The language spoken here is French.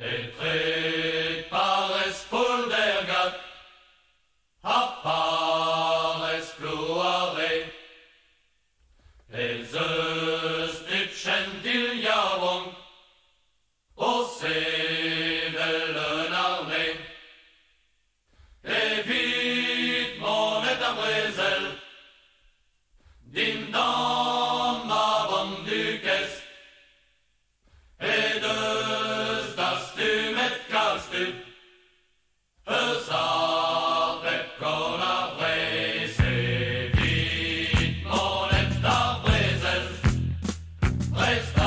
Et tret pares poldergat, ha pares ploare. Ez eus dutschen til javong, o sevelen arme. Evit monet am brezel, din dam ma bon dukes. Et eus das du met kalst du, eus arbet kon ar vres. Evit monet ar brezel, rest